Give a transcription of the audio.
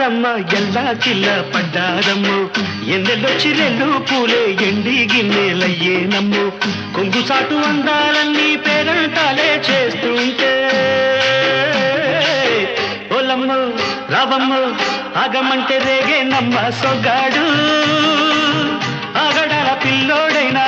చిన్నారమ్మ ఎల్లా కిల్ల పడ్డారమ్ము ఎందెల్లొచ్చి రెండు పూలే ఎండి గిన్నెలయ్యేనమ్ము కొంగు సాటు అందాలన్నీ పేరంటాలే చేస్తుంటే ఓలమ్ము రావమ్ము ఆగమంటే రేగే నమ్మ సొగ్గాడు ఆగడాల పిల్లోడైనా